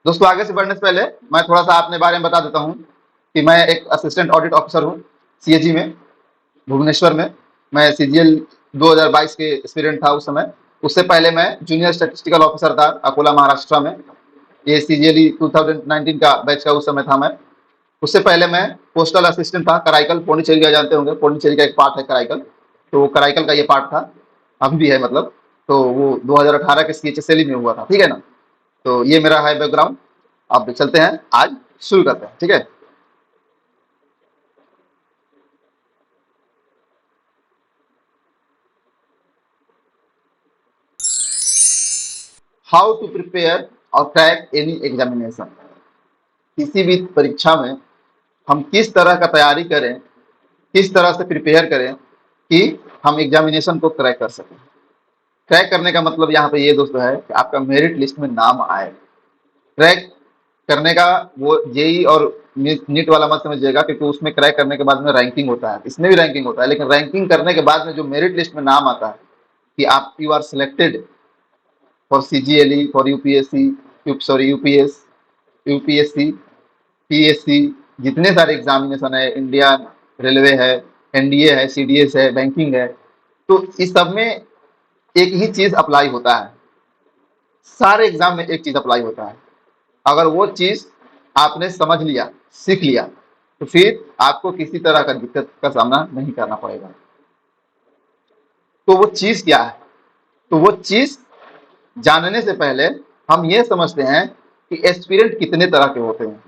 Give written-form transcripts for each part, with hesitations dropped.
दोस्तों, आगे से बढ़ने से पहले मैं थोड़ा सा अपने बारे में बता देता हूँ कि मैं एक असिस्टेंट ऑडिट ऑफिसर हूँ सीएजी में, भुवनेश्वर में। मैं सीजीएल 2022 के एस्पिरेंट था उस समय। उससे पहले मैं जूनियर स्टैटिस्टिकल ऑफिसर था अकोला, महाराष्ट्र में। ये सीजीएल 2019 का बैच का उस समय था मैं। उससे पहले मैं पोस्टल असिस्टेंट था कराईकल, पौंडीचेरी का जानते होंगे, पौंडीचेरी का एक पार्ट है कराईकल। तो कराईकल का ये पार्ट था, अभी भी है मतलब। तो वो 2018 के सीएचएसएल में हुआ था, ठीक है ना। तो ये मेरा है बैकग्राउंड। अब चलते हैं, आज शुरू करते हैं, ठीक है। हाउ टू प्रिपेयर और क्रैक एनी एग्जामिनेशन। किसी भी परीक्षा में हम किस तरह का तैयारी करें, किस तरह से प्रिपेयर करें कि हम एग्जामिनेशन को क्रैक कर सकें। क्रैक करने का मतलब यहाँ पे ये दोस्तों है कि आपका मेरिट लिस्ट में नाम आए। क्रैक करने का वो जेई और नीट वाला मत समझिएगा, क्योंकि उसमें क्रैक करने के बाद में रैंकिंग होता है, इसमें भी रैंकिंग होता है, लेकिन रैंकिंग करने के बाद में जो मेरिट लिस्ट में नाम आता है कि आप you are selected for CGLE, for UPSC, sorry UPS, UPSC, PSC, जितने सारे एग्जामिनेशन है, इंडियन रेलवे है, एनडीए है, सीडीएस है, बैंकिंग है, तो इस सब में एक ही चीज अप्लाई होता है। सारे एग्जाम में एक चीज अप्लाई होता है। अगर वो चीज आपने समझ लिया, सीख लिया, तो फिर आपको किसी तरह का दिक्कत का सामना नहीं करना पड़ेगा। तो वो चीज क्या है? तो वो चीज जानने से पहले हम ये समझते हैं कि एस्पिरेंट कितने तरह के होते हैं।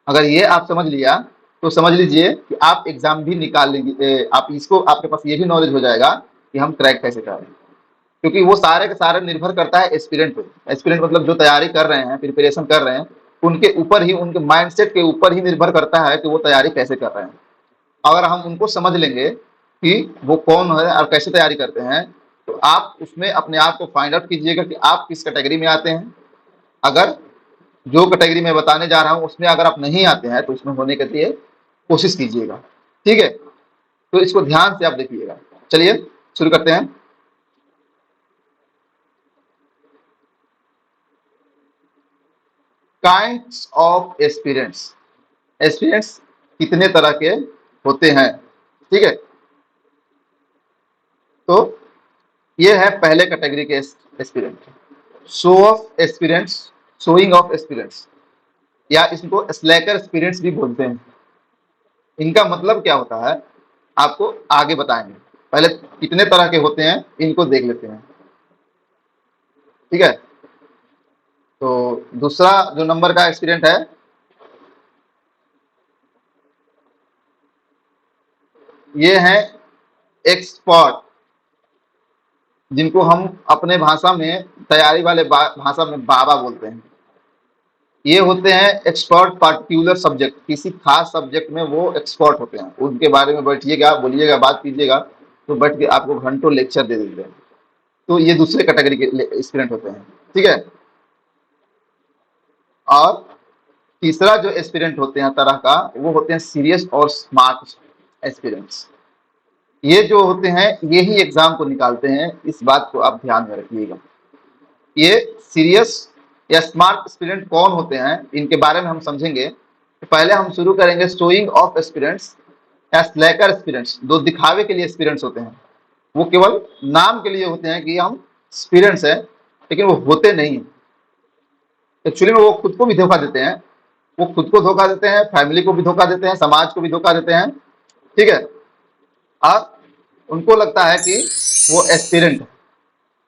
अगर ये आप समझ लिया तो समझ लीजिए कि आप एग्जाम भी निकाल लेंगे। आप इसको, आपके पास ये भी नॉलेज हो जाएगा कि हम क्रैक कैसे करें, क्योंकि वो सारे के सारे निर्भर करता है एस्पिरेंट पे। एस्पिरेंट मतलब जो तैयारी कर रहे हैं, प्रिपरेशन कर रहे हैं, उनके ऊपर ही, उनके माइंडसेट के ऊपर ही निर्भर करता है कि वो तैयारी कैसे कर रहे हैं। अगर हम उनको समझ लेंगे कि वो कौन है और कैसे तैयारी करते हैं, तो आप उसमें अपने आप को फाइंड आउट कीजिएगा कि आप किस कैटेगरी में आते हैं। अगर जो कैटेगरी मैं बताने जा रहा हूं उसमें अगर आप नहीं आते हैं तो उसमें होने के लिए कोशिश कीजिएगा, ठीक है। तो इसको ध्यान से आप देखिएगा। चलिए शुरू करते हैं। Kinds of aspirants. एस्पिरेंट्स कितने तरह के होते हैं, ठीक है। तो ये है पहले कैटेगरी के aspirant, show off aspirants, showing off aspirants, या इसको स्लैकर एस्पिरेंट्स भी बोलते हैं। इनका मतलब क्या होता है आपको आगे बताएंगे। पहले कितने तरह के होते हैं इनको देख लेते हैं, ठीक है। तो दूसरा जो नंबर का एक्सपीरियंट है, ये है एक्सपर्ट, जिनको हम अपने भाषा में, तैयारी वाले भाषा में बाबा बोलते हैं। ये होते हैं एक्सपर्ट पार्टिकुलर सब्जेक्ट, किसी खास सब्जेक्ट में वो एक्सपर्ट होते हैं। उनके बारे में बैठिएगा, बोलिएगा, बात कीजिएगा, तो बैठ के आपको घंटों लेक्चर दे देंगे। तो ये दूसरे कैटेगरी के स्टूडेंट होते हैं, ठीक है। और तीसरा जो एस्पिरेंट होते हैं तरह का, वो होते हैं सीरियस और स्मार्ट एस्पिरेंट्स। ये जो होते हैं ये ही एग्जाम को निकालते हैं, इस बात को आप ध्यान में रखिएगा। ये सीरियस या स्मार्ट एस्पिरेंट कौन होते हैं, इनके बारे में हम समझेंगे। तो पहले हम शुरू करेंगे शोइंग ऑफ एस्पिरेंट्स या स्लैकर एस्पिरेंट्स। दो दिखावे के लिए एस्पिरेंट्स होते हैं, वो केवल नाम के लिए होते हैं कि हम एस्पिरेंट्स हैं, लेकिन वो होते नहीं। एक्चुअली में वो खुद को भी धोखा देते हैं। वो खुद को धोखा देते हैं, फैमिली को भी धोखा देते हैं, समाज को भी धोखा देते हैं, ठीक है। और उनको लगता है कि वो एस्पिरेंट है,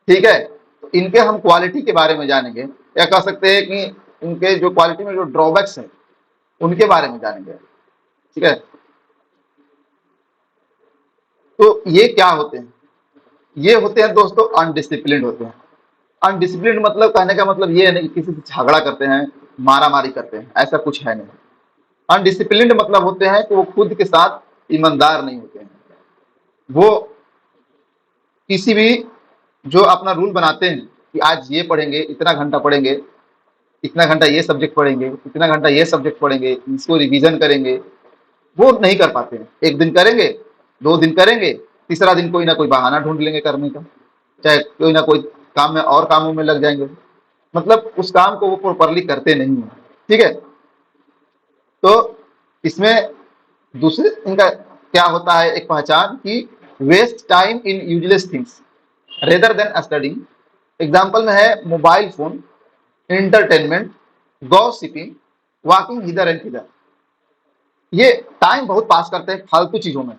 ठीक है। तो इनके हम क्वालिटी के बारे में जानेंगे, या कह सकते हैं कि इनके जो क्वालिटी में जो ड्रॉबैक्स हैं उनके बारे में जानेंगे, ठीक है। तो ये क्या होते हैं? ये होते हैं दोस्तों अनडिसिप्लिन होते हैं। अनडिसिप्लिन मतलब, कहने का मतलब ये है नहीं कि किसी से झगड़ा करते हैं, मारा मारी करते हैं, ऐसा कुछ है नहीं। अनडिसिप्लिन मतलब होते हैं कि वो खुद के साथ ईमानदार नहीं होते हैं। वो किसी भी, जो अपना रूल बनाते हैं कि आज ये पढ़ेंगे, इतना घंटा पढ़ेंगे, इतना घंटा ये सब्जेक्ट पढ़ेंगे, इतना घंटा ये सब्जेक्ट पढ़ेंगे, इसको रिवीजन करेंगे, वो नहीं कर पाते हैं। एक दिन करेंगे, 2 दिन करेंगे, तीसरा दिन कोई ना कोई बहाना ढूंढ लेंगे करने का, चाहे कोई ना कोई काम में और कामों में लग जाएंगे। मतलब उस काम को वो प्रॉपरली करते नहीं है। ठीक है, तो इसमें दूसरे इनका क्या होता है, एक पहचान कि waste time in useless things rather than studying. Example में है mobile phone, entertainment, gossiping, walking इधर एंड किधर। ये टाइम बहुत पास करते हैं फालतू चीजों में।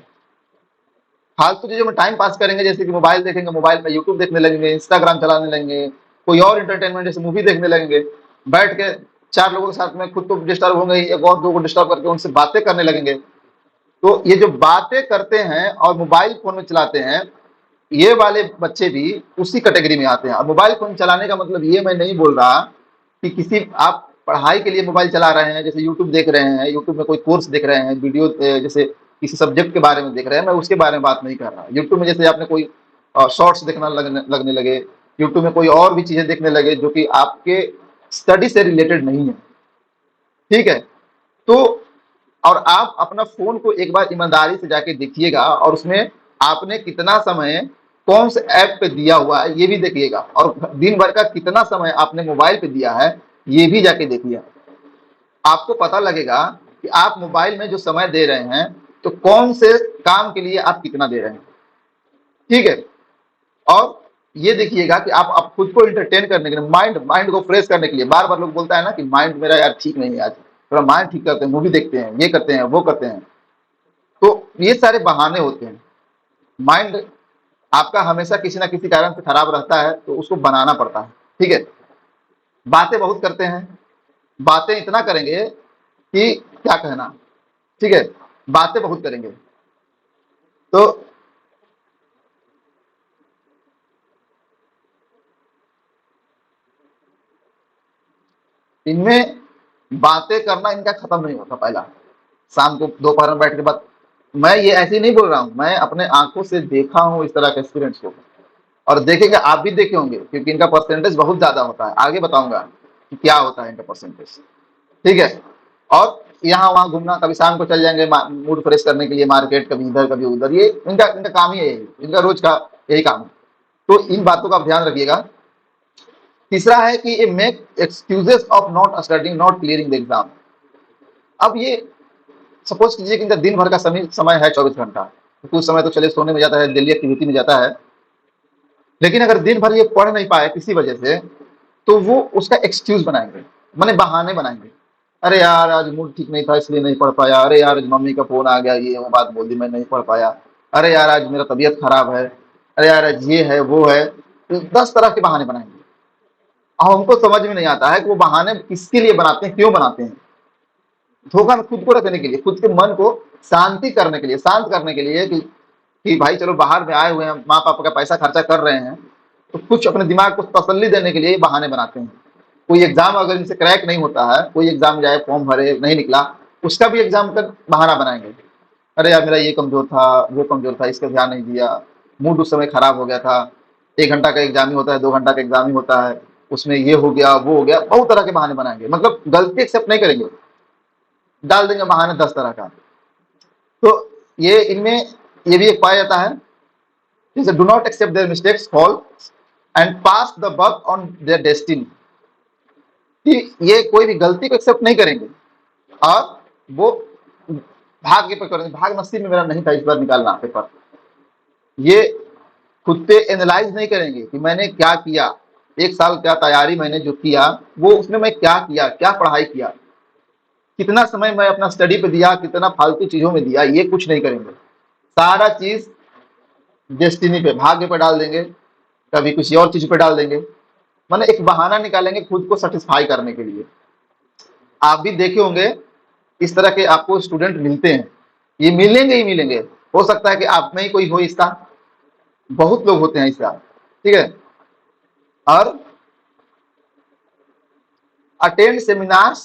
फालतू चीजों में टाइम पास करेंगे, जैसे कि मोबाइल देखेंगे, मोबाइल में यूट्यूब देखने लगेंगे, इंस्टाग्राम चलाने लगेंगे, कोई और इंटरटेनमेंट जैसे मूवी देखने लगेंगे, बैठ के चार लोगों के साथ में खुद तो डिस्टर्ब होंगे, एक और दो को डिस्टर्ब करके उनसे बातें करने लगेंगे। तो ये जो बातें करते हैं और मोबाइल फोन में चलाते हैं, ये वाले बच्चे भी उसी कैटेगरी में आते हैं। और मोबाइल फोन चलाने का मतलब ये मैं नहीं बोल रहा कि किसी आप पढ़ाई के लिए मोबाइल चला रहे हैं, जैसे यूट्यूब देख रहे हैं, यूट्यूब में कोई कोर्स देख रहे हैं, वीडियो जैसे किसी सब्जेक्ट के बारे में देख रहे हैं, मैं उसके बारे में बात नहीं कर रहा। यूट्यूब में जैसे आपने कोई शॉर्ट्स देखना लगने लगे, यूट्यूब में कोई और भी चीजें देखने लगे जो कि आपके स्टडी से रिलेटेड नहीं है। ठीक है, तो और आप अपना फोन को एक बार ईमानदारी से जाके देखिएगा और उसमें आपने कितना समय कौन से ऐप पे दिया हुआ है ये भी देखिएगा, और दिन भर का कितना समय आपने मोबाइल पे दिया है ये भी जाके देखिए। आपको पता लगेगा कि आप मोबाइल में जो समय दे रहे हैं तो कौन से काम के लिए आप कितना दे रहे हैं। ठीक है, और ये देखिएगा कि आप खुद को एंटरटेन करने के लिए, माइंड माइंड को फ्रेश करने के लिए, बार बार लोग बोलता है ना कि माइंड मेरा यार ठीक नहीं है आज, थोड़ा माइंड ठीक करते हैं, मूवी देखते हैं, ये करते हैं, वो करते हैं। तो ये सारे बहाने होते हैं। माइंड आपका हमेशा किसी ना किसी कारण से खराब रहता है तो उसको बनाना पड़ता है। ठीक है, बातें बहुत करते हैं, बातें इतना करेंगे कि क्या कहना। ठीक है, बातें बहुत करेंगे तो इनमें बातें करना इनका खत्म नहीं होता। पहला शाम को दोपहर में बैठ के बात, मैं ये ऐसे ही नहीं बोल रहा हूँ, मैं अपने आंखों से देखा हूँ इस तरह के एक्सपीरियंस को, और देखेंगे आप भी देखे होंगे, क्योंकि इनका परसेंटेज बहुत ज्यादा होता है। आगे बताऊंगा कि क्या होता है इनका परसेंटेज। ठीक है, और यहाँ वहां घूमना, कभी शाम को चल जाएंगे मूड फ्रेश करने के लिए मार्केट, कभी इधर कभी उधर, ये इनका इनका काम ही है, इनका रोज का यही काम है। तो इन बातों का आप ध्यान रखिएगा। तीसरा है कि ये make excuses of not studying, not clearing the exam. अब ये सपोज कीजिए कि इनका दिन भर का समय है 24 घंटा, तो कुछ समय तो चले सोने में जाता है, डेली एक्टिविटी में जाता है, लेकिन अगर दिन भर ये पढ़ नहीं पाए किसी वजह से, तो वो उसका एक्सक्यूज बनाएंगे, माने बहाने बनाएंगे। अरे यार आज मूड ठीक नहीं था इसलिए नहीं पढ़ पाया, अरे यार आज मम्मी का फोन आ गया, ये वो बात बोल दी मैं नहीं पढ़ पाया, अरे यार आज मेरा तबीयत खराब है, अरे यार आज ये है वो है, तो 10 तरह के बहाने बनाएंगे। अब हमको समझ में नहीं आता है कि वो बहाने किसके लिए बनाते हैं, क्यों बनाते हैं। धोखा में खुद को रखने के लिए, खुद के मन को शांति करने के लिए, शांत करने के लिए कि भाई चलो बाहर में आए हुए हैं, माँ पापा का पैसा खर्चा कर रहे हैं, तो कुछ अपने दिमाग को तसल्ली देने के लिए बहाने बनाते हैं। कोई एग्जाम अगर इनसे क्रैक नहीं होता है, कोई एग्जाम जाए फॉर्म भरे नहीं निकला, उसका भी एग्जाम का बहाना बनाएंगे। अरे यार मेरा ये कमजोर था, वो कमजोर था, इसका ध्यान नहीं दिया, मूड उस समय खराब हो गया था, 1 घंटा का एग्जाम ही होता है, 2 घंटा का एग्जाम ही होता है, उसमें ये हो गया वो हो गया, बहुत तरह के बहाने बनाएंगे। मतलब गलती एक्सेप्ट नहीं करेंगे, डाल देंगे बहाने 10 तरह का। तो ये इनमें ये भी एक पाया जाता है, जैसे do not accept their mistakes, fall and pass the buck on their destiny. कि ये कोई भी गलती को एक्सेप्ट नहीं करेंगे और वो भाग्य पर करेंगे, भाग नसीब में मेरा नहीं था इस बार निकालना पेपर। ये खुद पे एनालाइज नहीं करेंगे कि मैंने क्या किया, 1 साल क्या तैयारी मैंने जो किया, वो उसमें मैं क्या किया, क्या पढ़ाई किया, कितना समय मैं अपना स्टडी पे दिया, कितना फालतू चीजों में दिया, ये कुछ नहीं करेंगे। सारा चीज डेस्टिनी पे, भाग्य पे डाल देंगे, कभी किसी और चीज पे डाल देंगे, माने एक बहाना निकालेंगे खुद को सेटिस्फाई करने के लिए। आप भी देखे होंगे इस तरह के आपको स्टूडेंट मिलते हैं, ये मिलेंगे ही मिलेंगे। हो सकता है कि आप में ही कोई हो इसका, बहुत लोग होते हैं इसका। ठीक है, और attend seminars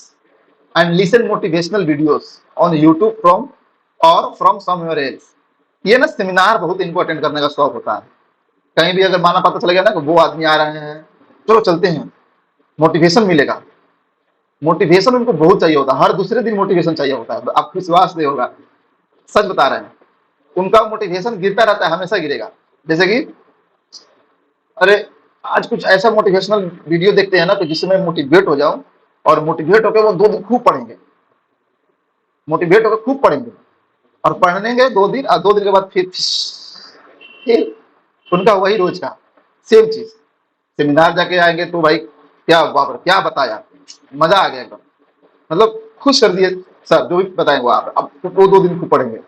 and listen motivational videos on YouTube from और फ्रॉम समवेयर एल्स। ये ना सेमिनार बहुत इनको अटेंड करने का शौक होता है। कहीं भी अगर माना पता चल गया ना कि वो आदमी आ रहे हैं, चलो चलते हैं, मोटिवेशन मिलेगा। मोटिवेशन उनको बहुत चाहिए होता है, हर दूसरे दिन मोटिवेशन चाहिए होता है। आप विश्वास नहीं होगा, सच बता रहे हैं, उनका मोटिवेशन गिरता रहता है, हमेशा गिरेगा। जैसे कि अरे आज कुछ ऐसा मोटिवेशनल वीडियो देखते हैं ना तो जिससे मैं मोटिवेट हो जाऊं, और मोटिवेट होकर वो 2 दिन खूब पढ़ेंगे, मोटिवेट होकर खूब पढ़ेंगे और पढ़ेंगे 2 दिन, और 2 दिन के बाद फिर उनका वही रोज का सेम चीज। सेमिनार जाके आएंगे तो भाई क्या बाप रे, क्या बताया, मजा आ गया एकदम, मतलब खुश कर दिए सर, जो भी बताएं वो आप। अब वो 2 दिन खूब पढ़ेंगे,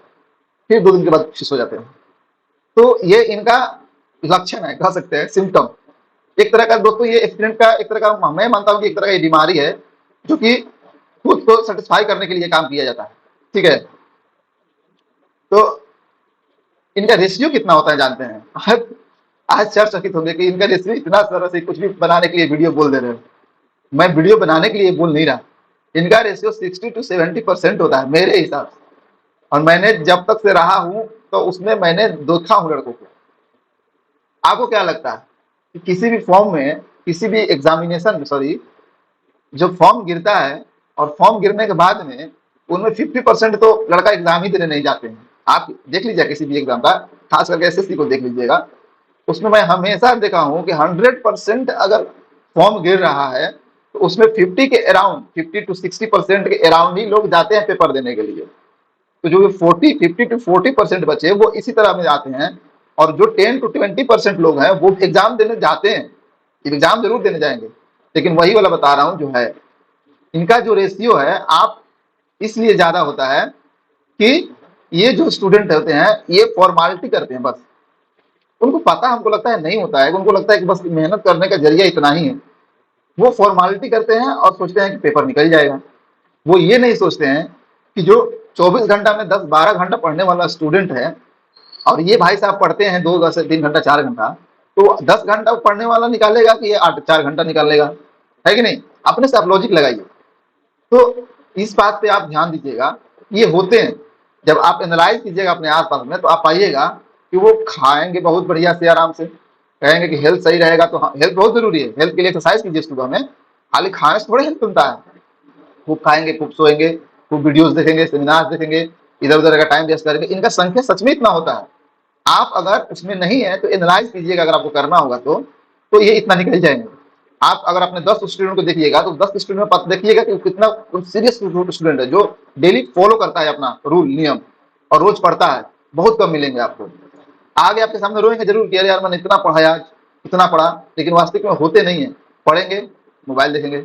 फिर 2 दिन के बाद खुश हो जाते हैं। तो ये इनका लक्षण है, कह सकते हैं सिम्टम। एक तरह का दोस्तों ये एक्सीडेंट का एक तरह का मैं मानता हूँ कि एक तरह का ये बीमारी है, जो कि खुद को सेटिस्फाई करने के लिए काम किया जाता है। ठीक है, तो इनका रेशियो कितना होता है जानते हैं? आज चकित होंगे कि इनका रेशियो इतना सरस है, कुछ भी बनाने के लिए वीडियो बोल दे रहे हैं। मैं वीडियो बनाने के लिए बोल नहीं रहा, इनका रेशियो 60 to 70% होता है मेरे हिसाब से। और मैंने जब तक से रहा हूं तो उसमें मैंने देखा हूं लड़कों को। आपको क्या लगता है कि किसी भी फॉर्म में, किसी भी एग्जामिनेशन में, सॉरी, जो फॉर्म गिरता है और फॉर्म गिरने के बाद में उनमें 50% तो लड़का एग्जाम ही देने नहीं जाते हैं। आप देख लीजिए किसी भी एग्जाम का, खास करके एसएससी को देख लीजिएगा, उसमें मैं हमेशा देखा हूं कि 100% अगर फॉर्म गिर रहा है तो उसमें 50 के अराउंड, 50 to 60% के अराउंड ही लोग जाते हैं पेपर देने के लिए। तो जो 50 to 40% बचे वो इसी तरह में जाते हैं, और जो 10 to 20% लोग हैं वो एग्जाम देने जाते हैं, एग्जाम जरूर देने जाएंगे, लेकिन वही वाला बता रहा हूं जो है, इनका जो रेशियो है आप इसलिए ज्यादा होता है कि ये जो स्टूडेंट होते हैं ये फॉर्मालिटी करते हैं बस। उनको पता, हमको लगता है नहीं होता है, उनको लगता है कि बस मेहनत करने का जरिया इतना ही है। वो फॉर्मालिटी करते हैं और सोचते हैं कि पेपर निकल जाएगा। वो ये नहीं सोचते हैं कि जो 24 घंटा में 10-12 घंटा पढ़ने वाला स्टूडेंट है, और ये भाई साहब पढ़ते हैं 2 से 3 घंटा 4 घंटा, तो 10 घंटा पढ़ने वाला निकालेगा कि ये 8-4 घंटा निकालेगा, है कि नहीं? अपने से आप लॉजिक लगाइए। तो इस बात पे आप ध्यान दीजिएगा, ये होते हैं। जब आप एनालाइज कीजिएगा अपने आसपास में तो आप पाइएगा कि वो खाएंगे बहुत बढ़िया से आराम से, कहेंगे कि हेल्थ सही रहेगा, तो हाँ, हेल्थ बहुत जरूरी है, हेल्थ के लिए एक्सरसाइज कीजिए सुबह में, खाली खाने से थोड़े हेल्थ बनता है। खूब खाएंगे, खूब सोएंगे, खूब वीडियोस देखेंगे, सेमिनार देखेंगे, इधर उधर का टाइम वेस्ट करेंगे, इनका संख्या सच में इतना होता है। आप अगर उसमें नहीं है तो एनालाइज कीजिएगा, अगर आपको करना होगा तो ये इतना निकल जाएंगे। आप अगर अपने 10 स्टूडेंट को देखिएगा तो 10 स्टूडेंट में देखिएगा कि कितना सीरियस स्टूडेंट है, जो डेली फॉलो करता है अपना रूल नियम और रोज पढ़ता है, बहुत कम मिलेंगे आपको। आगे आपके सामने रोएंगे जरूर कि अरे यार मैंने इतना पढ़ा आज, इतना पढ़ा, लेकिन वास्तविक में होते नहीं है। पढ़ेंगे, मोबाइल देखेंगे,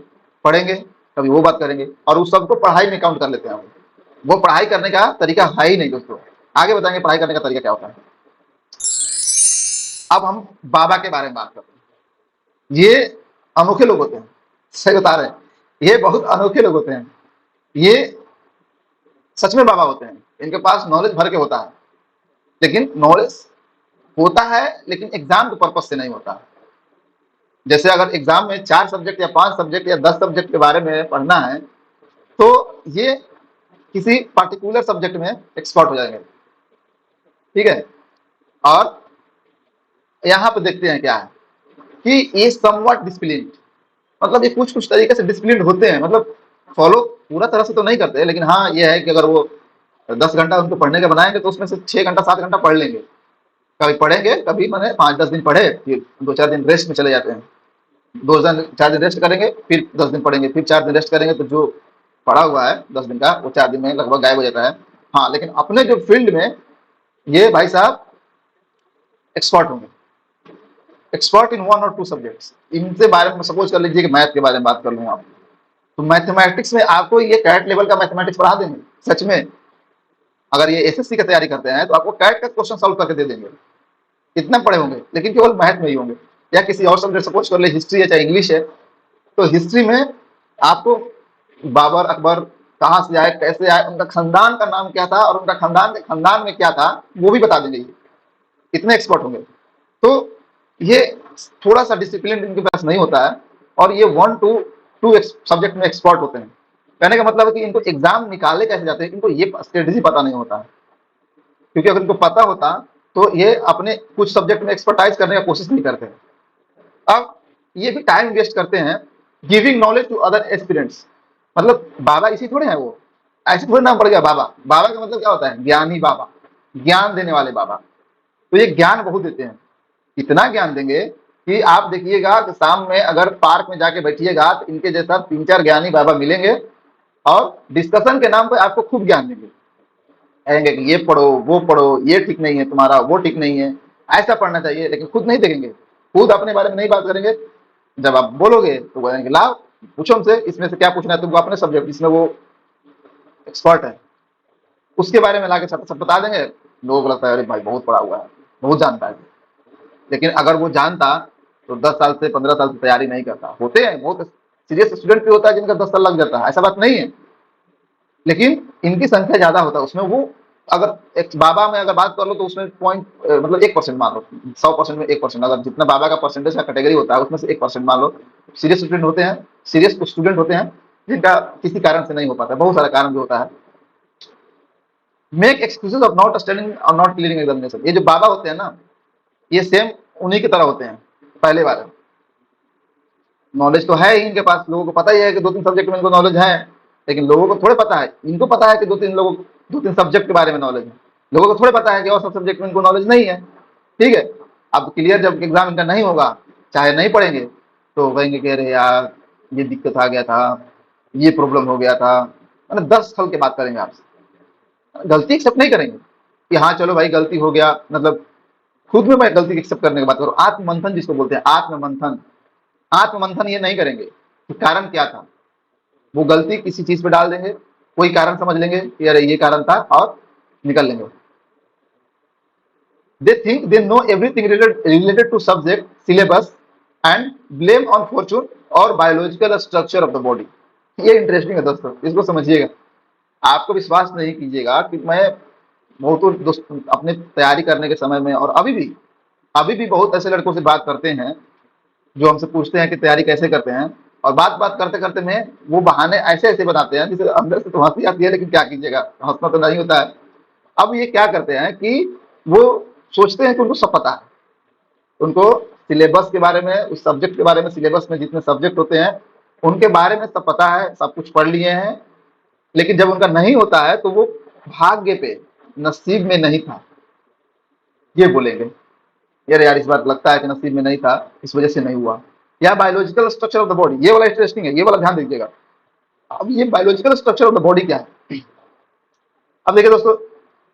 पढ़ेंगे, कभी वो बात करेंगे, और उस सबको पढ़ाई में काउंट कर लेते हैं। वो पढ़ाई करने का तरीका है ही नहीं दोस्तों। आगे बताएंगे पढ़ाई करने का तरीका क्या होता है। अब हम बाबा के बारे में बात करते हैं। ये अनोखे लोग होते हैं, सही बता रहे हैं, ये बहुत अनोखे लोग होते हैं। ये सच में बाबा होते हैं, इनके पास नॉलेज भर के होता है, लेकिन नॉलेज होता है लेकिन एग्जाम के पर्पज से नहीं होता। जैसे अगर एग्जाम में 4 सब्जेक्ट या 5 सब्जेक्ट या 10 सब्जेक्ट के बारे में पढ़ना है तो ये किसी पार्टिकुलर सब्जेक्ट में एक्सपर्ट हो जाएंगे। ठीक है, और यहाँ पे देखते हैं क्या है कि ये समवट डिसिप्लिन, मतलब ये कुछ कुछ तरीके से डिसिप्लिन होते हैं, मतलब फॉलो पूरा तरह से तो नहीं करते, लेकिन हाँ ये है कि अगर वो 10 घंटा उनको पढ़ने का बनाएंगे तो उसमें से 6 घंटा 7 घंटा पढ़ लेंगे। कभी पढ़ेंगे, कभी मैंने 5-10 दिन पढ़े, फिर 2-4 दिन रेस्ट में चले जाते हैं। 2-4 दिन रेस्ट करेंगे, फिर 10 दिन पढ़ेंगे, फिर 4 दिन रेस्ट करेंगे, तो जो पढ़ा हुआ है 10 दिन का वो 4 दिन में लगभग गायब हो जाता है। हाँ, लेकिन अपने जो फील्ड में ये भाई साहब एक्सपर्ट होंगे, एक्सपर्ट इन 1 or 2 सब्जेक्ट्स। इनके बारे में सपोज कर लीजिए कि मैथ के बारे में बात कर लूँ आप, तो मैथमेटिक्स में आपको ये कैट लेवल का मैथमेटिक्स पढ़ा देंगे सच में। अगर ये एसएससी की तैयारी करते हैं तो आपको कैट का क्वेश्चन सॉल्व करके दे देंगे, इतना पढ़े होंगे, लेकिन केवल मैथ में ही होंगे। या किसी और सब्जेक्ट सपोज कर ले, हिस्ट्री है चाहे इंग्लिश है, तो हिस्ट्री में आपको बाबर अकबर कहाँ से आए, कैसे आए, उनका खानदान का नाम क्या था और उनका खानदान के खानदान में क्या था वो भी बता देंगे, इतने एक्सपर्ट होंगे। तो ये थोड़ा सा डिसिप्लिन इनके पास नहीं होता है, और ये 1 to 2 सब्जेक्ट में एक्सपर्ट होते हैं। कहने का मतलब है कि इनको एग्जाम निकाले कैसे जाते हैं, इनको ये स्ट्रेटेजी पता नहीं होता है। क्योंकि अगर इनको पता होता तो ये अपने कुछ सब्जेक्ट में एक्सपर्टाइज करने का कोशिश नहीं करते। अब ये भी टाइम वेस्ट करते हैं giving knowledge to other aspirants. मतलब बाबा इसी थोड़े हैं, वो ऐसे थोड़े नाम पड़ गया बाबा। बाबा का मतलब क्या होता है? ज्ञानी बाबा, ज्ञान देने वाले बाबा। तो ये ज्ञान बहुत देते हैं, इतना ज्ञान देंगे कि आप देखिएगा कि शाम में अगर पार्क में जाके बैठिएगा तो इनके जैसा 3-4 ज्ञानी बाबा मिलेंगे और डिस्कशन के नाम पे आपको खूब ज्ञान देंगे, कहेंगे कि ये पढ़ो, वो पढ़ो, ये ठीक नहीं है तुम्हारा, वो ठीक नहीं है, ऐसा पढ़ना चाहिए, लेकिन खुद नहीं देखेंगे, खुद अपने बारे में नहीं बात करेंगे। जब आप बोलोगे तो बोलेंगे लाओ पूछो हमसे, इसमें से क्या पूछना है तुमको, अपने सब्जेक्ट जिसमें वो एक्सपर्ट है उसके बारे में लाके सब सब बता देंगे। लोगों को लगता है अरे भाई बहुत पढ़ा हुआ है, बहुत जानता है। लेकिन अगर वो जानता तो 10 साल से 15 साल से तैयारी नहीं करता। होते हैं बहुत सीरियस स्टूडेंट भी होता है जिनका 10 साल लग जाता है, ऐसा बात नहीं है, लेकिन इनकी संख्या ज्यादा होता है उसमें। वो अगर एक बाबा में अगर बात कर लो तो उसमें पॉइंट मतलब 1% मान लो, 100% में 1%, अगर जितना बाबा का परसेंटेज का कैटेगरी होता है उसमें से 1% मान लो सीरियस स्टूडेंट होते हैं। सीरियस स्टूडेंट होते हैं जिनका किसी कारण से नहीं हो पाता, बहुत सारा कारण भी होता है। Make excuses of not studying और नॉट क्लियरिंग एग्जामिनेशन, ये जो बाबा होते हैं ना, ये सेम उन्हीं की तरह होते हैं। पहले वाले नॉलेज तो है ही इनके पास, लोगों को पता ही है कि 2-3 सब्जेक्ट में इनको नॉलेज है, लेकिन लोगों को थोड़े पता है, इनको पता है कि 2-3 सब्जेक्ट के बारे में नॉलेज है, लोगों को थोड़े पता है कि और सब सब्जेक्ट में इनको नॉलेज नहीं है। ठीक है, अब क्लियर जब एग्जाम इनका नहीं होगा, चाहे नहीं पढ़ेंगे, तो कहेंगे कि अरे यार ये दिक्कत आ गया था, ये प्रॉब्लम हो गया था, मतलब 10 साल की बात करेंगे आपसे, गलती एक्सेप्ट नहीं करेंगे कि हाँ चलो भाई गलती हो गया, मतलब खुद में मैं गलती एक्सेप्ट करने की बात करूँ, आत्ममंथन जिसको बोलते हैं, आत्ममंथन, आत्ममंथन ये नहीं करेंगे कि कारण क्या था। वो गलती किसी चीज पे डाल देंगे, कोई कारण समझ लेंगे कि अरे ये कारण था और निकल लेंगे। They think they know everything related to subject syllabus and blame on fortune और biological structure of the body. ये इंटरेस्टिंग है दोस्तों, इसको समझिएगा। आपको विश्वास नहीं कीजिएगा कि मैं बहुत दोस्त अपने तैयारी करने के समय में और अभी भी बहुत ऐसे लड़कों से बात करते हैं जो हमसे पूछते हैं कि तैयारी कैसे करते हैं, और बात बात करते करते में वो बहाने ऐसे ऐसे बनाते हैं जिसे अंदर से तो हंसी आती है, लेकिन क्या कीजिएगा, हंसना तो नहीं होता है। अब ये क्या करते हैं कि वो सोचते हैं कि उनको सब पता है, उनको सिलेबस के बारे में, उस सब्जेक्ट के बारे में, सिलेबस में जितने सब्जेक्ट होते हैं उनके बारे में सब पता है, सब कुछ पढ़ लिए हैं, लेकिन जब उनका नहीं होता है तो वो भाग्य पे, नसीब में नहीं था, ये बोलेंगे। यार यार इस बार लगता है कि नसीब में नहीं था, इस वजह से नहीं हुआ। या biological structure of the body, ये वाला इंटरेस्टिंग है, ये वाला ध्यान दीजिएगा। अब ये biological structure of the body क्या है? अब देखिए दोस्तों,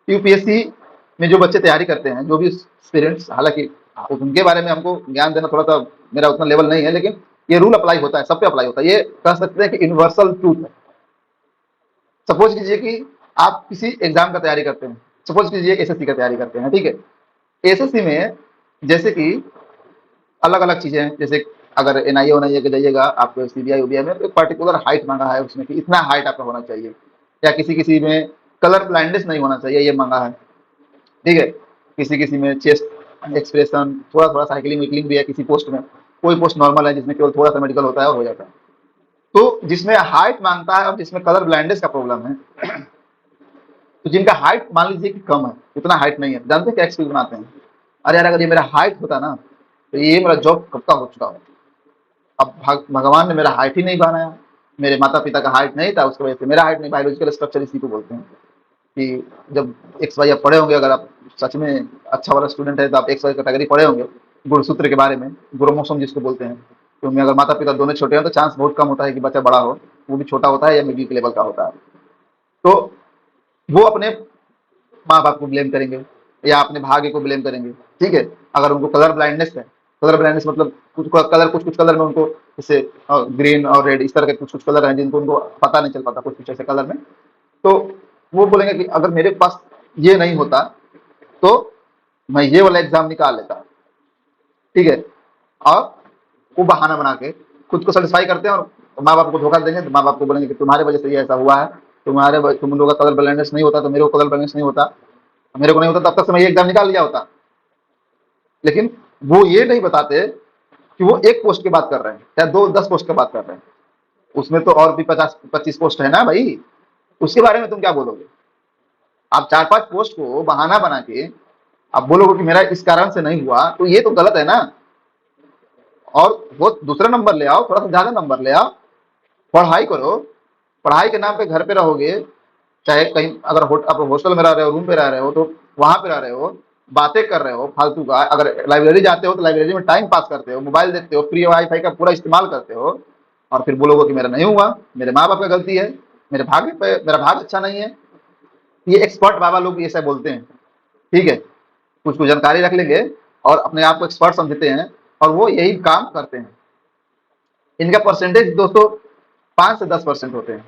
यूपीएससी में जो बच्चे तैयारी करते हैं, जो भी एस्पिरेंट्स, हालांकि उनके बारे में हमको ज्ञान देना थोड़ा सा मेरा उतना लेवल नहीं है, लेकिन ये रूल अप्लाई होता है, सब पे अप्लाई होता है, ये कह सकते हैं कि यूनिवर्सल ट्रूथ है। सपोज कीजिए कि आप किसी एग्जाम का तैयारी करते हैं, सपोज कीजिए एसएससी का तैयारी करते हैं, ठीक है। एसएससी में जैसे कि अलग अलग चीजें हैं, जैसे अगर एनआईए वनआईए के जाइएगा, आपको सीबीआई उबीआई में तो एक पर्टिकुलर हाइट मांगा है उसमें कि इतना हाइट आपका होना चाहिए, या किसी किसी में कलर ब्लाइंडनेस नहीं होना चाहिए, ये मांगा है, ठीक है। किसी किसी में चेस्ट एक्सप्रेशन, थोड़ा थोड़ा साइकिलिंग विकलिंग भी है किसी पोस्ट में, कोई पोस्ट नॉर्मल है जिसमें केवल थोड़ा सा मेडिकल होता है और हो जाता है। तो जिसमें हाइट मांगता है और जिसमें कलर ब्लाइंडनेस का प्रॉब्लम है, तो जिनका हाइट मान लीजिए कि कम है, उतना हाइट नहीं है, जानते हैं क्या एक्सक्यूज बनाते हैं, अरे यार अगर ये मेरा हाइट होता ना तो ये मेरा जॉब कब का हो चुका हो। अब भगवान ने मेरा हाइट ही नहीं बनाया, मेरे माता पिता का हाइट नहीं था, उसकी वजह से मेरा हाइट नहीं। बायोलॉजिकल स्ट्रक्चर इसी को बोलते हैं कि जब एक्स वाई आप पढ़े होंगे, अगर आप सच में अच्छा वाला स्टूडेंट है तो आप एक्स वाई कैटेगरी पढ़े होंगे, गुणसूत्र के बारे में, गुणोमोसोम जिसको बोलते हैं। तो उनमें अगर माता पिता दोनों छोटे हैं तो चांस बहुत कम होता है कि बच्चा बड़ा हो, वो भी छोटा होता है या मिडिल लेवल का होता है। तो वो अपने माँ बाप को ब्लेम करेंगे या अपने भाग्य को ब्लेम करेंगे, ठीक है। अगर उनको कलर ब्लाइंडनेस है, कलर ब्लाइंडनेस मतलब कुछ कलर में उनको, जैसे ग्रीन और रेड इस तरह के कुछ कुछ कलर हैं जिनको उनको पता नहीं चल पाता कुछ कुछ ऐसे कलर में, तो वो बोलेंगे कि अगर मेरे पास ये नहीं होता तो मैं ये वाला एग्जाम निकाल लेता, ठीक है। और वो बहाना बना के खुद को सेटिस्फाई करते हैं और माँ बाप को धोखा देंगे, तो माँ बाप को बोलेंगे कि तुम्हारे वजह से ये ऐसा हुआ है, तुम लोगों का कलर ब्लाइंडनेस नहीं होता तो मेरे को कलर ब्लाइंडनेस नहीं होता, मेरे को नहीं होता तब तक मैं ये एग्जाम निकाल लिया होता। लेकिन वो ये नहीं बताते कि वो एक पोस्ट की बात कर रहे हैं या 2-10 पोस्ट की बात कर रहे हैं, उसमें तो और भी 50-25 पोस्ट है ना भाई, उसके बारे में तुम क्या बोलोगे। आप 4-5 पोस्ट को बहाना बना के आप बोलोगे कि मेरा इस कारण से नहीं हुआ, तो ये तो गलत है ना। और वो दूसरा नंबर ले आओ, थोड़ा सा ज्यादा नंबर ले आओ, पढ़ाई करो, पढ़ाई के नाम पे घर पे रहोगे, चाहे कहीं अगर आप हॉस्टल में रह रहे हो, रूम पे रह रहे हो, तो वहां पे रह रहे हो, बातें कर रहे हो फालतू का, अगर लाइब्रेरी जाते हो तो लाइब्रेरी में टाइम पास करते हो, मोबाइल देखते हो, फ्री वाईफाई का पूरा इस्तेमाल करते हो, और फिर बोलोगे कि मेरा नहीं हुआ, मेरे माँ बाप का गलती है, मेरा भाग अच्छा नहीं है। ये एक्सपर्ट बाबा लोग ये सब बोलते हैं, ठीक है, कुछ कुछ जानकारी रख लेंगे और अपने आप को एक्सपर्ट समझते हैं, और वो यही काम करते हैं। इनका परसेंटेज दोस्तों 5 से 10% होते हैं,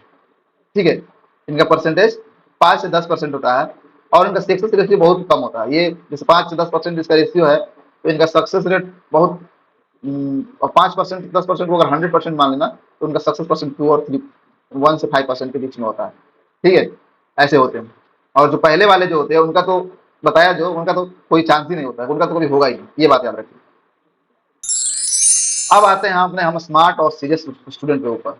ठीक है, इनका परसेंटेज 5 से 10% होता है, और इनका सक्सेस रेशियो बहुत कम होता है। ये जैसे 5 से 10% इसका रेशियो है, तो इनका सक्सेस रेट बहुत, और 5% 10% को अगर 100% मान लेना, तो उनका सक्सेस परसेंट 1 से 5% के बीच में होता है, ठीक है, ऐसे होते हैं। और जो पहले वाले जो होते हैं उनका तो बताया, जो उनका तो कोई चांस ही नहीं होता है, उनका तो कभी होगा ही नहीं, ये बात याद रखिए। अब आते हैं हम स्मार्ट और सीरियस स्टूडेंट के ऊपर।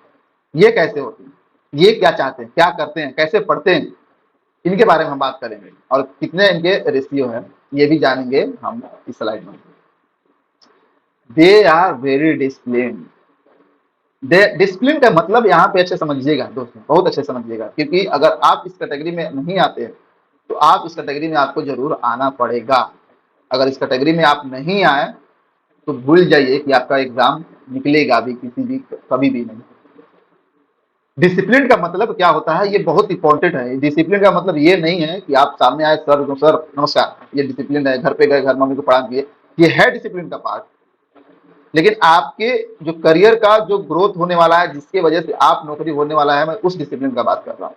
ये कैसे होते हैं, ये क्या चाहते हैं, क्या करते हैं, कैसे पढ़ते हैं, इनके बारे में हम बात करेंगे, और कितने इनके रेशियो है ये भी जानेंगे हम इस स्लाइड में। They are very discipline. Discipline का मतलब यहाँ पे अच्छे समझिएगा दोस्तों, बहुत अच्छे समझिएगा, क्योंकि अगर आप इस कैटेगरी में नहीं आते तो आप इस कैटेगरी में आपको जरूर आना पड़ेगा। अगर इस कैटेगरी में आप नहीं आए तो भूल जाइए कि आपका एग्जाम निकलेगा भी किसी भी कभी भी नहीं। डिसिप्लिन का मतलब क्या होता है, ये बहुत इंपॉर्टेंट है। डिसिप्लिन का मतलब ये नहीं है कि आप सामने आए, सर नमस्कार, ये डिसिप्लिन है, घर पे गए, घर मम्मी को पढ़ा दिए, ये है डिसिप्लिन का पार्ट। लेकिन आपके जो करियर का जो ग्रोथ होने वाला है, जिसकी वजह से आप नौकरी होने वाला है, मैं उस डिसिप्लिन का बात कर रहा हूँ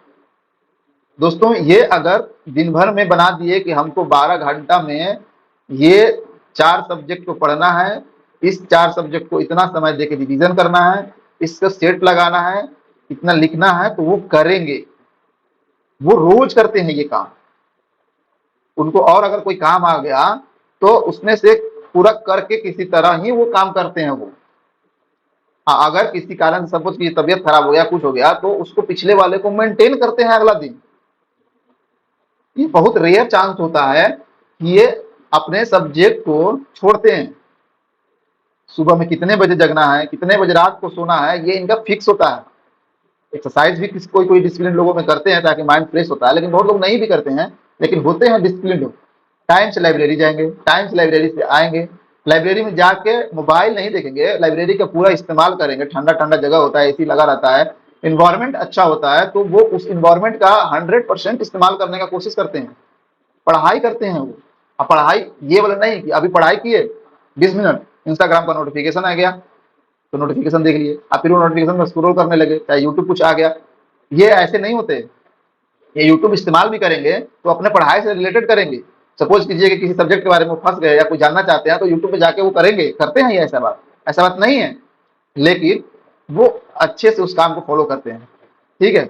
दोस्तों। ये अगर दिन भर में बना दिए कि हमको 12 घंटा में ये 4 सब्जेक्ट को पढ़ना है, इस 4 सब्जेक्ट को इतना समय देके रिवीजन करना है, इसका सेट लगाना है, इतना लिखना है, तो वो करेंगे। वो रोज करते हैं ये काम, उनको और अगर कोई काम आ गया तो उसमें से पूरा करके किसी तरह ही वो काम करते हैं वो। हाँ, अगर किसी कारण सपोज की तबियत खराब हो गया, कुछ हो गया, तो उसको पिछले वाले को मेंटेन करते हैं अगला दिन। ये बहुत रेयर चांस होता है कि ये अपने सब्जेक्ट को छोड़ते हैं। सुबह में कितने बजे जगना है, कितने बजे रात को सोना है, ये इनका फिक्स होता है। एक्सरसाइज भी किसी कोई कोई डिसिप्लिन लोगों में करते हैं ताकि माइंड फ्रेश होता है, लेकिन बहुत लोग नहीं भी करते हैं, लेकिन होते हैं डिसिप्लिन लोग। टाइम से लाइब्रेरी जाएंगे, टाइम से लाइब्रेरी से आएंगे, लाइब्रेरी में जाके मोबाइल नहीं देखेंगे, लाइब्रेरी का पूरा इस्तेमाल करेंगे। ठंडा ठंडा जगह होता है, एसी लगा रहता है, इन्वायरमेंट अच्छा होता है, तो वो उस इन्वायरमेंट का 100% इस्तेमाल करने का कोशिश करते हैं, पढ़ाई करते हैं वो। अब पढ़ाई ये वाला नहीं कि अभी पढ़ाई किए 20 मिनट, इंस्टाग्राम का नोटिफिकेशन आ गया तो नोटिफिकेशन देख लिए, अब फिर वो नोटिफिकेशन में स्क्रॉल करने लगे, चाहे यूट्यूब कुछ आ गया। ये ऐसे नहीं होते। ये यूट्यूब इस्तेमाल भी करेंगे तो अपने पढ़ाई से रिलेटेड करेंगे। सपोज कीजिए कि किसी सब्जेक्ट के बारे में फंस गए या कुछ जानना चाहते हैं, तो यूट्यूब पे जाके वो करेंगे, करते हैं ये, ऐसा बात नहीं है, लेकिन वो अच्छे से उस काम को फॉलो करते हैं, ठीक है।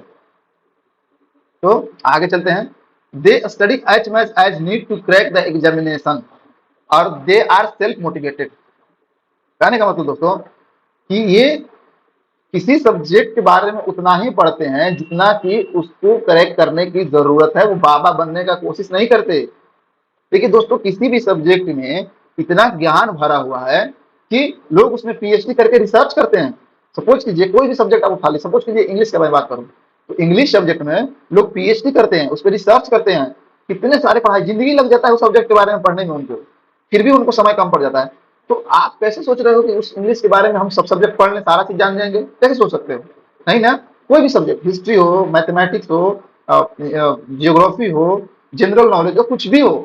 तो आगे चलते हैं। They study as much as need to crack the examination, और दे आर सेल्फ मोटिवेटेड। कहने का मतलब दोस्तों कि ये किसी सब्जेक्ट के बारे में उतना ही पढ़ते हैं जितना कि उसको करेक्ट करने की जरूरत है, वो बाबा बनने का कोशिश नहीं करते। देखिए दोस्तों, किसी भी सब्जेक्ट में इतना ज्ञान भरा हुआ है कि लोग उसमें पीएचडी करके रिसर्च करते हैं। सपोज कीजिए कोई भी सब्जेक्ट आप उठा लीजिए, सपोज कीजिए इंग्लिश का मैं बात करूं, तो इंग्लिश सब्जेक्ट में लोग पीएचडी करते हैं, उस पर रिसर्च करते हैं, कितने सारे पढ़ाई, जिंदगी लग जाता है उस सब्जेक्ट के बारे में पढ़ने में उनको, फिर भी उनको समय कम पड़ जाता है। तो आप कैसे सोच रहे हो कि उस इंग्लिश के बारे में हम सब सब्जेक्ट पढ़ लें, सारा चीज जान जाएंगे? कैसे सोच सकते हो? नहीं ना। कोई भी सब्जेक्ट, हिस्ट्री हो, मैथमेटिक्स हो, जियोग्राफी हो, जनरल नॉलेज हो, कुछ भी हो,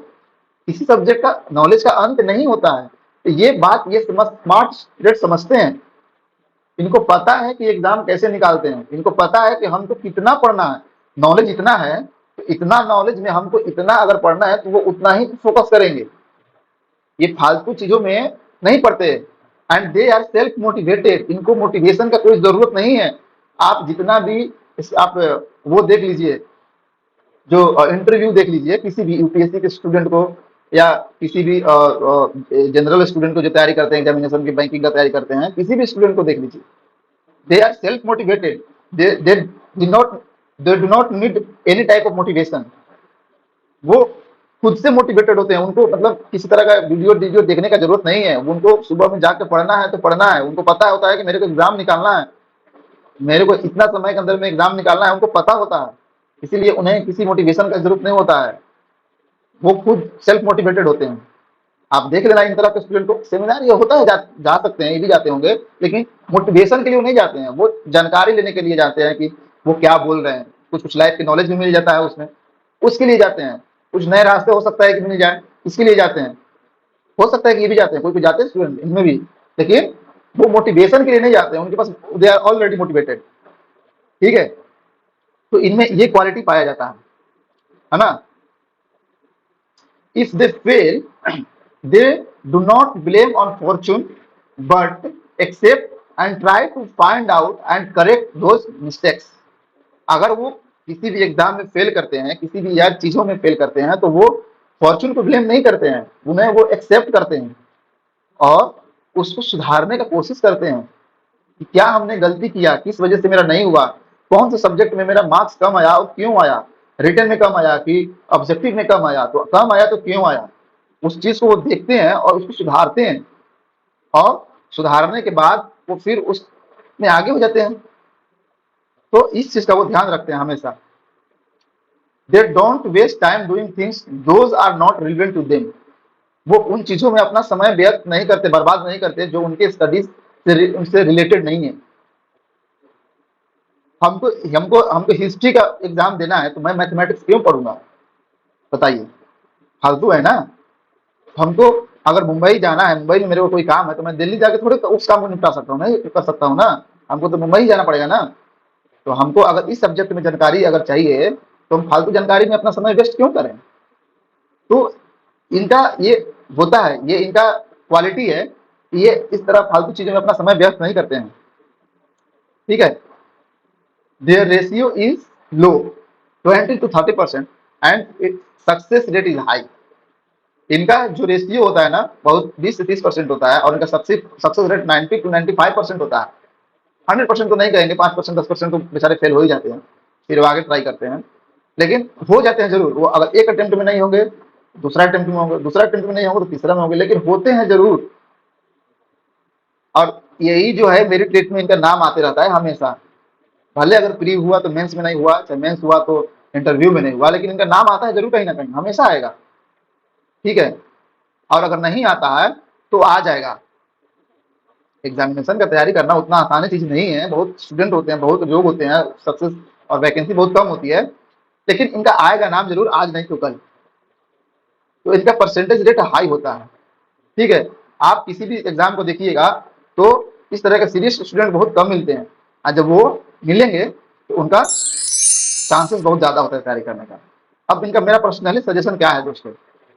किसी सब्जेक्ट का नॉलेज का अंत नहीं होता है। तो ये बात ये स्मार्ट स्टूडेंट समझते हैं। इनको पता है कि एग्जाम कैसे निकालते हैं, इनको पता है कि हमको कितना पढ़ना है, नॉलेज इतना है, तो इतना नॉलेज में हमको इतना अगर पढ़ना है तो वो उतना ही फोकस करेंगे, ये फालतू चीजों में नहीं पढ़ते। And they are self motivated, इनको मोटिवेशन का कोई जरूरत नहीं है। आप जितना भी आप वो देख लीजिए, जो इंटरव्यू देख लीजिए किसी भी यूपीएससी के स्टूडेंट को, या किसी भी जनरल स्टूडेंट को जो तैयारी करते हैं, एग्जामिनेशन की बैंकिंग का तैयारी करते हैं, किसी भी स्टूडेंट को देख लीजिए, they are self motivated, they do not they do not need any type of motivation. वो खुद से मोटिवेटेड होते हैं, उनको मतलब किसी तरह का वीडियो वीडियो देखने का जरूरत नहीं है। उनको सुबह में जाकर पढ़ना है तो पढ़ना है, उनको पता होता है कि मेरे को एग्जाम निकालना है, मेरे को इतना समय के अंदर में एग्जाम निकालना है, उनको पता होता है, इसीलिए उन्हें किसी मोटिवेशन का जरूरत नहीं होता है। वो खुद सेल्फ मोटिवेटेड होते हैं। आप देख लेना इन तरह के स्टूडेंट को, सेमिनार ये होता है, जा सकते हैं, ये भी जाते होंगे, लेकिन मोटिवेशन के लिए वो नहीं जाते हैं, वो जानकारी लेने के लिए जाते हैं कि वो क्या बोल रहे हैं, कुछ कुछ लाइफ की नॉलेज भी मिल जाता है उसमें, उसके लिए जाते हैं। कुछ नए रास्ते हो सकता है कि मिल जाए, इसके लिए जाते हैं। हो सकता है कि ये भी जाते हैं, कोई कोई जाते हैं स्टूडेंट इनमें भी, लेकिन वो मोटिवेशन के लिए नहीं जाते हैं, उनके पास दे आर ऑलरेडी मोटिवेटेड। ठीक है, तो इनमें ये क्वालिटी पाया जाता है ना। If they fail, they do not blame on fortune, but accept and try to find out and correct those mistakes. अगर वो किसी भी एग्जाम में फेल करते हैं, किसी भी यार चीजों में फेल करते हैं, तो वो फॉर्चून को ब्लेम नहीं करते हैं, उन्हें वो एक्सेप्ट करते हैं और उसको सुधारने का कोशिश करते हैं कि क्या हमने गलती किया, किस वजह से मेरा नहीं हुआ, कौन से सब्जेक्ट में मेरा मार्क्स कम आया और क्यों आया, रिटन में कम आया कि ऑब्जेक्टिव में कम आया, तो कम आया तो क्यों आया, उस चीज को वो देखते हैं और उसको सुधारते हैं, और सुधारने के बाद वो फिर उसमें आगे हो जाते हैं। तो इस चीज का वो ध्यान रखते हैं हमेशा। They don't waste time doing things those are not relevant to them. वो उन चीजों में अपना समय व्यर्थ नहीं करते, बर्बाद नहीं करते जो उनके स्टडीज से उनसे रिलेटेड नहीं है। हमको हमको हमको हिस्ट्री का एग्जाम देना है, तो मैं मैथमेटिक्स क्यों पढ़ूंगा, बताइए, फालतू है ना। हमको अगर मुंबई जाना है, मुंबई में मेरे को कोई काम है, तो मैं दिल्ली जाके थोड़े उस काम को निपटा सकता हूँ, नहीं कर सकता हूँ ना, हमको तो मुंबई ही जाना पड़ेगा ना। तो हमको अगर इस सब्जेक्ट में जानकारी अगर चाहिए, तो हम फालतू जानकारी में अपना समय वेस्ट क्यों करें। तो इनका ये होता है, ये इनका क्वालिटी है, ये इस तरह फालतू चीजों में अपना समय व्यस्त नहीं करते हैं। ठीक है, their ratio is low, 20 to 30%, and its success rate is high. इनका जो रेशियो होता है ना, बहुत 20 से 30% होता है, और इनका सक्सेस रेट 90 to 95% होता है। 100% तो नहीं कहेंगे, 5% 10% तो बेचारे फेल हो ही जाते हैं, फिर वो आगे ट्राई करते हैं, लेकिन हो जाते हैं जरूर। वो अगर एक अटेम्प्ट में नहीं होंगे, दूसरा अटेम्प्ट में होंगे, दूसरा अटेम्प्ट में नहीं होंगे तो तीसरा में होंगे, लेकिन होते हैं जरूर। और यही जो है मेरिट लिस्ट में इनका नाम आते रहता है हमेशा, भले अगर प्री हुआ तो मेंस में नहीं हुआ, चाहे मेंस हुआ तो इंटरव्यू में नहीं हुआ, लेकिन इनका नाम आता है जरूर कहीं ना कहीं, हमेशा आएगा। ठीक है, और अगर नहीं आता है तो आ जाएगा। एग्जामिनेशन का तैयारी करना उतना आसान चीज नहीं है, बहुत स्टूडेंट होते हैं, बहुत लोग होते हैं, सक्सेस और वैकेंसी बहुत कम होती है, लेकिन इनका आएगा नाम जरूर, आज नहीं तो कल। तो इनका परसेंटेज रेट हाई होता है। ठीक है, आप किसी भी एग्जाम को देखिएगा तो इस तरह के सीरियस स्टूडेंट बहुत कम मिलते हैं, और जब वो मिलेंगे तो उनका चांसेस बहुत ज्यादा होता है तैयारी करने का। अब इनका मेरा पर्सनली सजेशन क्या है दोस्तों,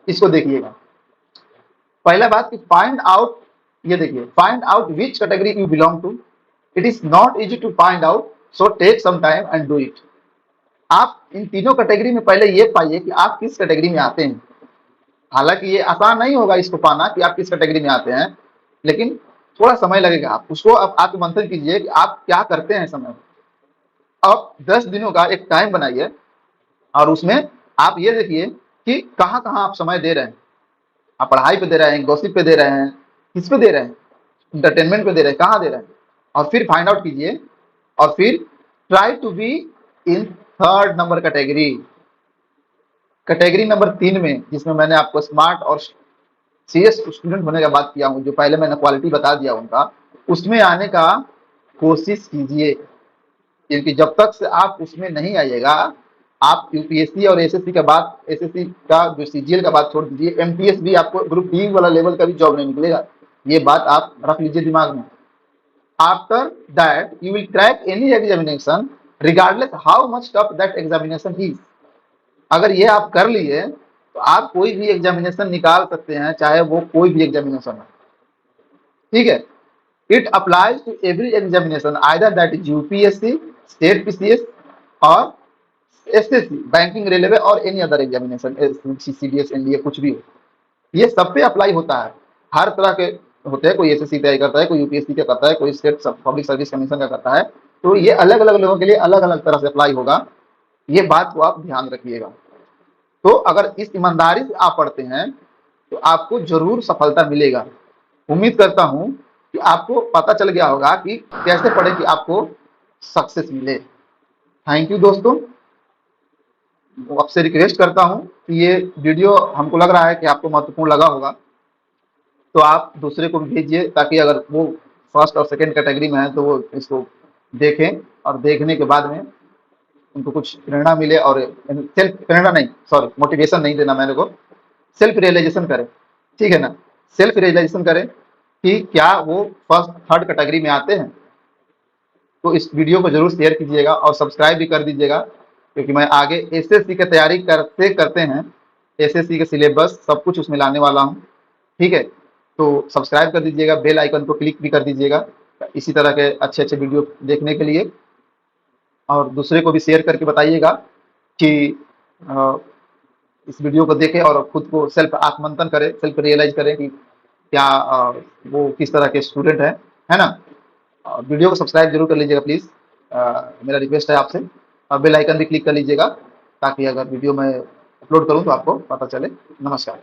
इसको देखिएगा। पहला बात कि फाइंड आउट, ये देखिए, find out which category you belong to. It is not easy to find out, so take some time and do it. आप इन तीनों कैटेगरी में पहले ये पाइए कि आप किस कैटेगरी में आते हैं। हालांकि ये आसान नहीं होगा इसको पाना कि आप किस कैटेगरी में आते हैं, लेकिन थोड़ा समय लगेगा। आप उसको अब आत्ममंथन कीजिए कि आप क्या करते हैं समय। अब 10 दिनों का एक टाइम बनाइए, और उसमें आप ये देखिए कि कहाँ कहाँ आप समय दे रहे हैं। आप पढ़ाई पे दे रहे हैं, गॉसिप पे दे रहे हैं, किस पे दे रहे हैं, इंटरटेनमेंट पे दे रहे हैं, कहाँ दे रहे हैं, और फिर फाइंड आउट कीजिए। और फिर try to be in third number category, category number 3 में, जिसमें मैंने आपको स्मार्ट और सीरियस स्टूडेंट होने का बात किया हूँ, जो पहले मैंने क्वालिटी बता दिया उनका, उसमें आने का कोशिश कीजिए। क्योंकि जब तक से आप उसमें नहीं आइएगा, आप यूपीएससी और एसएससी का बात, एसएससी का जो सीजीएल का बात छोड़ दीजिए, एमटीएस भी आपको ग्रुप डी वाला लेवल का भी जॉब नहीं निकलेगा। ये बात आप रख लीजिए दिमाग में। After that you will crack any examination regardless how much tough that examination is. अगर ये आप कर लिए तो आप कोई भी एग्जामिनेशन निकाल सकते हैं, चाहे वो कोई भी एग्जामिनेशन हो। ठीक है, it applies to every examination, either that is UPSC, state PCS, और एसएससी, बैंकिंग, रेलवे, और any other examination, CDS, NDA, कुछ भी हो, ये सब पे अप्लाई होता है। हर तरह के होते हैं, कोई एसएससी तैयारी करता है, कोई यूपीएससी का करता है, कोई स्टेट पब्लिक सर्विस कमीशन का करता है। तो ये अलग अलग लोगों के लिए अलग अलग तरह से अप्लाई होगा, ये बात को आप ध्यान रखिएगा। तो अगर इस ईमानदारी से आप पढ़ते हैं तो आपको जरूर सफलता मिलेगा। उम्मीद करता हूं कि आपको पता चल गया होगा कि कैसे पढ़े कि आपको सक्सेस मिले। थैंक यू दोस्तों। आपसे रिक्वेस्ट करता हूँ कि ये वीडियो हमको लग रहा है कि आपको महत्वपूर्ण लगा होगा, तो आप दूसरे को भी भेजिए, ताकि अगर वो फर्स्ट और सेकंड कैटेगरी में है तो वो इसको देखें, और देखने के बाद में उनको कुछ प्रेरणा मिले, और सेल्फ प्रेरणा नहीं, सॉरी, मोटिवेशन नहीं देना मैंने को, सेल्फ रियलाइजेशन करें, ठीक है ना? सेल्फ रियलाइजेशन करें कि क्या वो फर्स्ट थर्ड कैटेगरी में आते हैं। तो इस वीडियो को जरूर शेयर कीजिएगा और सब्सक्राइब भी कर दीजिएगा, क्योंकि मैं आगे एसएससी की तैयारी करते करते हैं एसएससी के सिलेबस सब कुछ उसमें लाने वाला हूँ, ठीक है? तो सब्सक्राइब कर दीजिएगा, बेल आइकन को क्लिक भी कर दीजिएगा इसी तरह के अच्छे अच्छे वीडियो देखने के लिए, और दूसरे को भी शेयर करके बताइएगा कि अ, इस वीडियो को देखें और खुद को सेल्फ आत्मंथन करें, सेल्फ रियलाइज करें कि क्या वो किस तरह के स्टूडेंट है ना? वीडियो को सब्सक्राइब जरूर कर लीजिएगा प्लीज़, मेरा रिक्वेस्ट है आपसे, और बेल आइकन भी क्लिक कर लीजिएगा, ताकि अगर वीडियो मैं अपलोड करूँ तो आपको पता चले। नमस्कार।